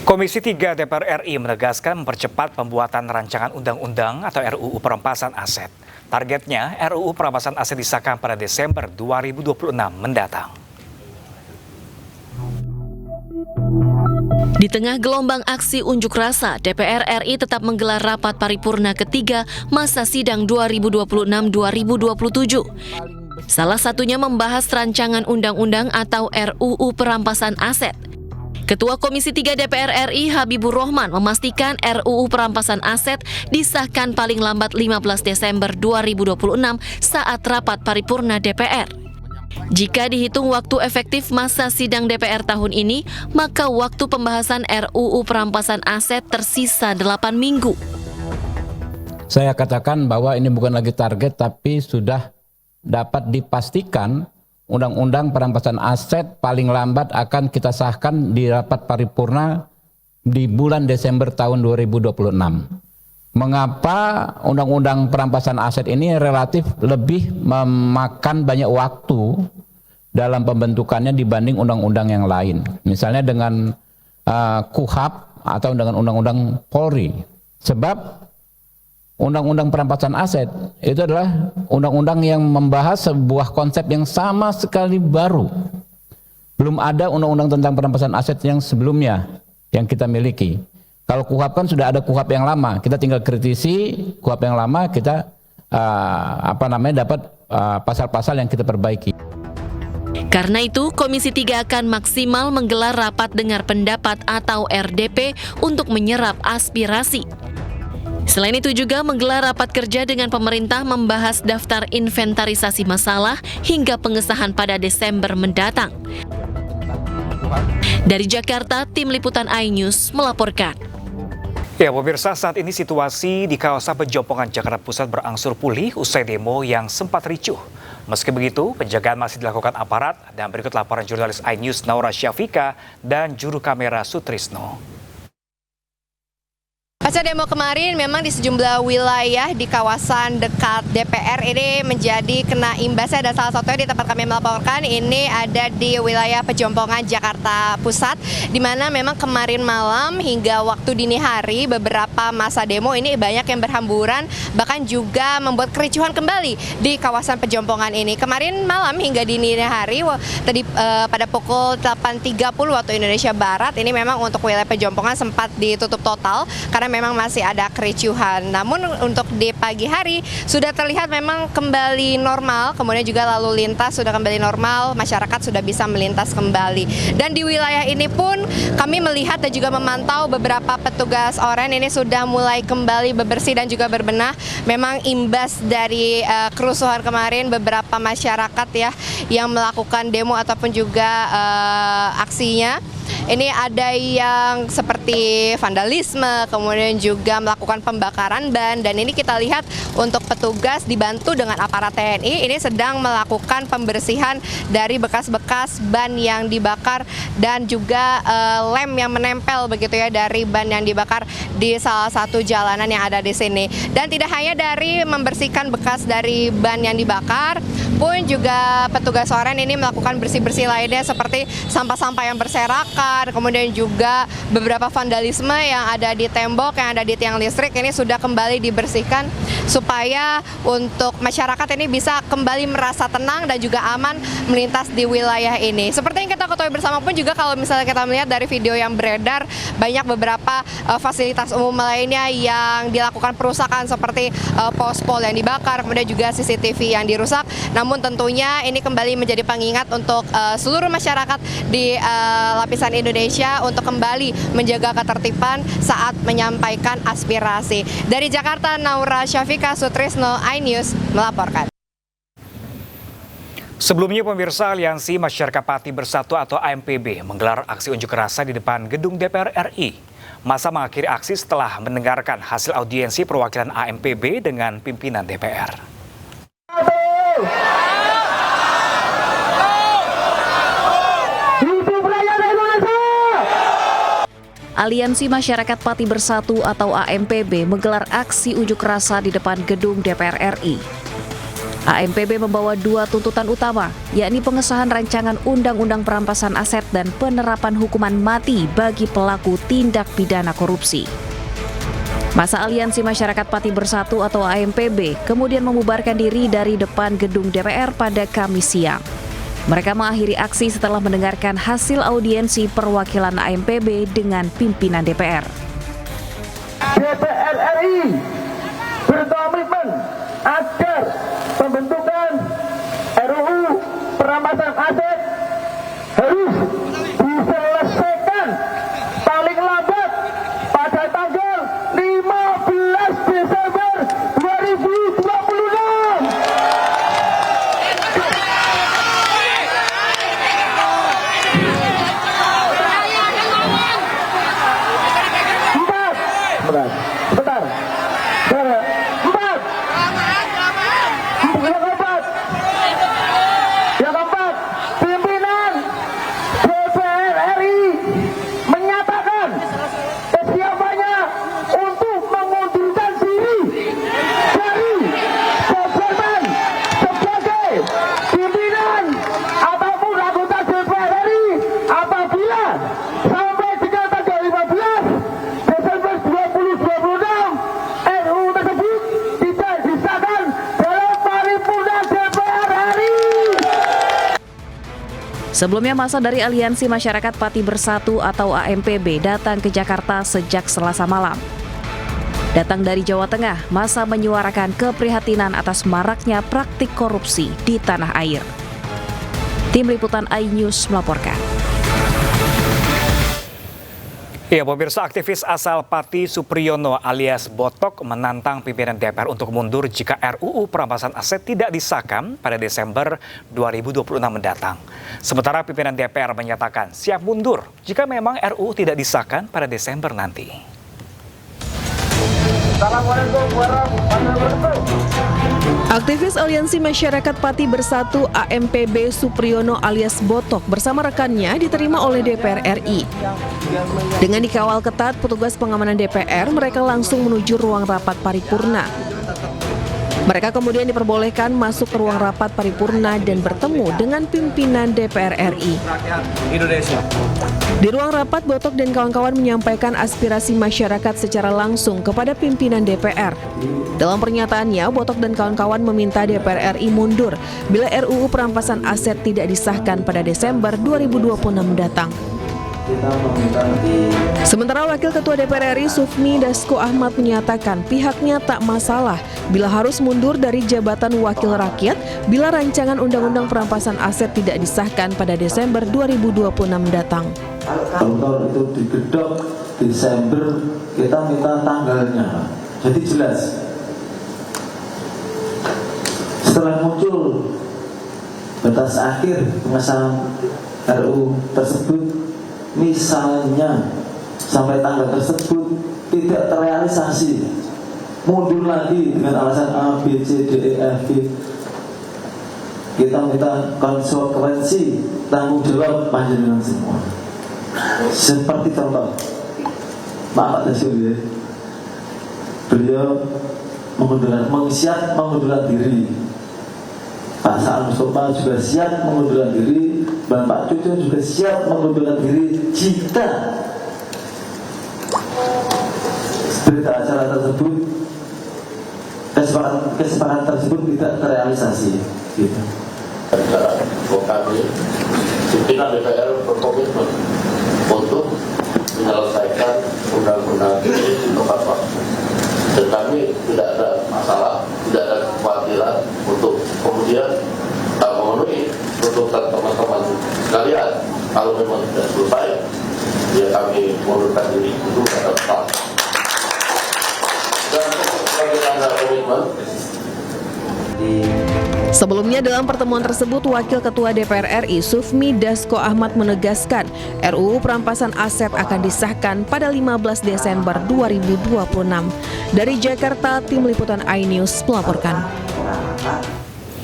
Komisi 3 DPR RI menegaskan mempercepat pembuatan rancangan undang-undang atau RUU perampasan aset. Targetnya RUU perampasan aset disahkan pada Desember 2026 mendatang. Di tengah gelombang aksi unjuk rasa, DPR RI tetap menggelar rapat paripurna ketiga masa sidang 2026-2027. Salah satunya membahas rancangan undang-undang atau RUU perampasan aset. Ketua Komisi 3 DPR RI Habibur Rahman memastikan RUU perampasan aset disahkan paling lambat 15 Desember 2026 saat rapat paripurna DPR. Jika dihitung waktu efektif masa sidang DPR tahun ini, maka waktu pembahasan RUU perampasan aset tersisa 8 minggu. Saya katakan bahwa ini bukan lagi target, tapi sudah dapat dipastikan Undang-Undang perampasan aset paling lambat akan kita sahkan di rapat paripurna di bulan Desember tahun 2026. Mengapa Undang-Undang perampasan aset ini relatif lebih memakan banyak waktu dalam pembentukannya dibanding undang-undang yang lain? Misalnya dengan KUHP atau dengan Undang-Undang Polri. Sebab Undang-Undang perampasan aset itu adalah undang-undang yang membahas sebuah konsep yang sama sekali baru. Belum ada undang-undang tentang perampasan aset yang sebelumnya yang kita miliki. Kalau KUHP kan sudah ada KUHP yang lama, kita tinggal kritisi KUHP yang lama, kita dapat pasal-pasal yang kita perbaiki. Karena itu, Komisi 3 akan maksimal menggelar rapat dengar pendapat atau RDP untuk menyerap aspirasi. Selain itu juga menggelar rapat kerja dengan pemerintah membahas daftar inventarisasi masalah hingga pengesahan pada Desember mendatang. Dari Jakarta, Tim Liputan iNews melaporkan. Ya, pemirsa, saat ini situasi di kawasan Pejompongan Jakarta Pusat berangsur pulih usai demo yang sempat ricuh. Meski begitu, penjagaan masih dilakukan aparat dan berikut laporan jurnalis iNews Naura Syafika dan juru kamera Sutrisno. Pasca demo kemarin memang di sejumlah wilayah di kawasan dekat DPR ini menjadi kena imbasnya, dan salah satunya di tempat kami melaporkan ini ada di wilayah Pejompongan Jakarta Pusat, di mana memang kemarin malam hingga waktu dini hari beberapa massa demo ini banyak yang berhamburan, bahkan juga membuat kericuhan kembali di kawasan Pejompongan ini. Kemarin malam hingga dini hari tadi pada pukul 8.30 waktu Indonesia Barat ini memang untuk wilayah Pejompongan sempat ditutup total karena memang masih ada kericuhan. Namun untuk di pagi hari sudah terlihat memang kembali normal, kemudian juga lalu lintas sudah kembali normal, masyarakat sudah bisa melintas kembali. Dan di wilayah ini pun kami melihat dan juga memantau beberapa petugas oranye ini sudah mulai kembali bebersih dan juga berbenah. Memang imbas dari kerusuhan kemarin, beberapa masyarakat ya yang melakukan demo ataupun juga aksinya. Ini ada yang seperti vandalisme, kemudian juga melakukan pembakaran ban, dan ini kita lihat untuk petugas dibantu dengan aparat TNI ini sedang melakukan pembersihan dari bekas-bekas ban yang dibakar dan juga lem yang menempel begitu ya dari ban yang dibakar di salah satu jalanan yang ada di sini. Dan tidak hanya dari membersihkan bekas dari ban yang dibakar, pun juga petugas oranye ini melakukan bersih-bersih lainnya seperti sampah-sampah yang berserakan, kemudian juga beberapa vandalisme yang ada di tembok, yang ada di tiang listrik ini sudah kembali dibersihkan supaya untuk masyarakat ini bisa kembali merasa tenang dan juga aman melintas di wilayah ini. Seperti yang kita ketahui bersama pun juga kalau misalnya kita melihat dari video yang beredar, banyak beberapa fasilitas umum lainnya yang dilakukan perusakan seperti pos-pol yang dibakar, kemudian juga CCTV yang dirusak. Namun tentunya ini kembali menjadi pengingat untuk seluruh masyarakat di lapisan Indonesia untuk kembali menjaga ketertiban saat menyampaikan aspirasi. Dari Jakarta, Naura Syafika, Sutrisno, iNews melaporkan. Sebelumnya, pemirsa, Aliansi Masyarakat Pati Bersatu atau AMPB menggelar aksi unjuk rasa di depan gedung DPR RI. Masa mengakhiri aksi setelah mendengarkan hasil audiensi perwakilan AMPB dengan pimpinan DPR. Aliansi Masyarakat Pati Bersatu atau AMPB menggelar aksi unjuk rasa di depan gedung DPR RI. AMPB membawa dua tuntutan utama, yakni pengesahan rancangan Undang-Undang Perampasan Aset dan penerapan hukuman mati bagi pelaku tindak pidana korupsi. Masa Aliansi Masyarakat Pati Bersatu atau AMPB kemudian membubarkan diri dari depan gedung DPR pada Kamis siang. Mereka mengakhiri aksi setelah mendengarkan hasil audiensi perwakilan AMPB dengan pimpinan DPR. DPR RI berkomitmen agar pembentukan RUU perampasan aset harus diselesaikan paling lambat pada tanggal 15 Desember 2026. Yang keempat, pimpinan DPR RI menyatakan kesiapannya untuk mengundurkan diri dari jabatan sebagai pimpinan ataupun anggota DPR RI apabila sampai dengan tanggal 15 Desember 2026 RUU tersebut tidak disahkan dalam paripurna DPR RI. Sebelumnya, masa dari Aliansi Masyarakat Pati Bersatu atau AMPB datang ke Jakarta sejak Selasa malam. Datang dari Jawa Tengah, masa menyuarakan keprihatinan atas maraknya praktik korupsi di tanah air. Tim Liputan iNews melaporkan. Ya, pemirsa, aktivis asal Pati Supriyono alias Botok menantang pimpinan DPR untuk mundur jika RUU perampasan aset tidak disahkan pada Desember 2026 mendatang. Sementara pimpinan DPR menyatakan siap mundur jika memang RUU tidak disahkan pada Desember nanti. Assalamualaikum warahmatullahi wabarakatuh. Aktivis Aliansi Masyarakat Pati Bersatu AMPB Supriyono alias Botok bersama rekannya diterima oleh DPR RI. Dengan dikawal ketat petugas pengamanan DPR, mereka langsung menuju ruang rapat paripurna. Mereka kemudian diperbolehkan masuk ke ruang rapat paripurna dan bertemu dengan pimpinan DPR RI. Di ruang rapat, Botok dan kawan-kawan menyampaikan aspirasi masyarakat secara langsung kepada pimpinan DPR. Dalam pernyataannya, Botok dan kawan-kawan meminta DPR RI mundur bila RUU perampasan aset tidak disahkan pada Desember 2026 mendatang. Sementara Wakil Ketua DPR RI Sufmi Dasko Ahmad menyatakan pihaknya tak masalah bila harus mundur dari jabatan wakil rakyat bila rancangan Undang-Undang Perampasan Aset tidak disahkan pada Desember 2026 mendatang. Kalau itu digedok Desember, kita minta tanggalnya, jadi jelas. Setelah muncul batas akhir pengesahan RUU tersebut, misalnya sampai tanggal tersebut tidak terrealisasi, mundur lagi dengan alasan A, B, C, D, E, F, G, kita minta konsekuensi tanggung jawab panjenengan semua. Seperti contoh Pak Dasuri, beliau mengundurkan diri. Pak Sa'al Mustafa juga siap mengundurkan diri, dan Pak Cucu juga siap mengundurkan diri jika berita acara tersebut, kesepakatan tersebut tidak terrealisasi. Gitu. Kami pimpinan DPR berkomitmen untuk menyelesaikan undang-undang ini tepat waktu. Dan kami tidak ada masalah, tidak ada kekhawatiran untuk kemudian memenuhi tuntutan teman-teman sekalian. Kalau memang tidak selesai, ya kami mundurkan diri itu kata tetap. Dan sebagai tanda komitmen. Sebelumnya dalam pertemuan tersebut, Wakil Ketua DPR RI Sufmi Dasko Ahmad menegaskan RUU perampasan aset akan disahkan pada 15 Desember 2026. Dari Jakarta, Tim Liputan iNews melaporkan.